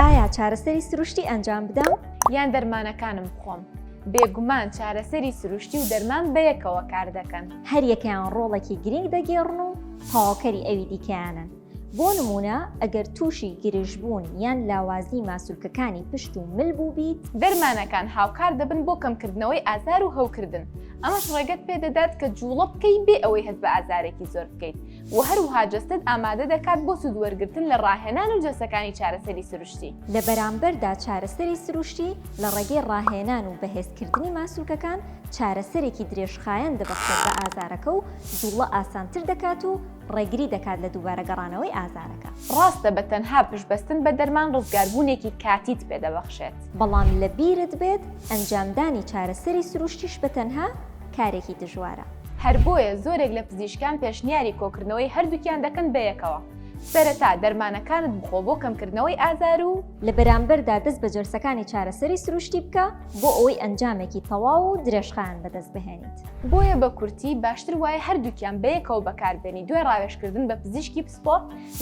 ئایا چارەسەری سروشتی ئەنجام بدەم؟ یان دەرمانەکانم بخۆم؟ بێگومان چارەسەری سروشتی و دەرمان بەیەکەوە کار دەکەن. هەر یەکیان ڕۆڵێکی گرنگ دەگێڕن و تەواوکەری ئەوی دیکەیانن. بۆ نمونە ئەگەر تووشی گرژبوون یان لاوازی ماسوولکەکانی پشت و مل بوو بیت، دەرمانەکان هاوکار دەبن بۆ کەمکردنەوەی ئازار و هەوکردن. ئەمەش ڕێگەت پێدەدات کە جوڵە بکەی بێ ئەوەی هەست بە ئازارێکی زۆر بکەیت و هەروەها جەستت ئامادە دەکات بۆ سوودوەرگرتن لە ڕاهێنان و جەستەکانی چارەسەری سروشتی. لە بەرامبەردا چارەسەری سروشتی لە ڕێگەی ڕاهێنان و بەهێزکردنی ماسوولکەکان چارەسەرێکی درێژخایەن دەبەخشێت بە ئازارەکە و جوڵە ئاسانتر دەکات و ڕێگری دەکات لە دووبارە گەڕانەوەی ئازارەکە. ڕاستە بە تەنها پشتبەستن بە دەرمان ڕزگاربوونێکی کاتیت پێدەبەخشێت. بەڵام لە بیرت بێت ئەنجامدانی چارەسەری سروشتیش بە تەنها کارێکی دژوارە. هەر بۆیە زۆرێک لە پزیشکان پێشنیاری کۆکردنەوەی هەردووکیان دەکەن بەیەکەوە. سەرەتا دەرمانەکانت بخۆ بۆ کەمکردنەوەی ئازار و لە بەرامبەردا دەست بە جەرسەکانی چارەسەری سروشتی بکە بۆ ئەوەی ئەنجامێکی تەواو و درێژخایەن بەدەست بهێنیت. بۆیە بە کورتی باشتر وایە هەردووکیان بەیەکەوە بەکاربێنی دوای ڕاوێژکردن بە پزیشکی پسپۆ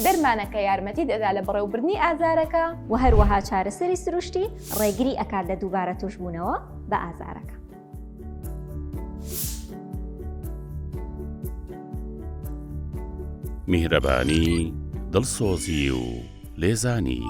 دەرمانەکە یارمەتی دەدا لە بەڕێوەبردنی ئازارەکە و هەروەها چارەسەری سروشتی ڕێگری ئەکات لە دووبارە توشبوونەوە بە ئازارەکە. میهرەبانی، دڵسۆزی و لێزانی.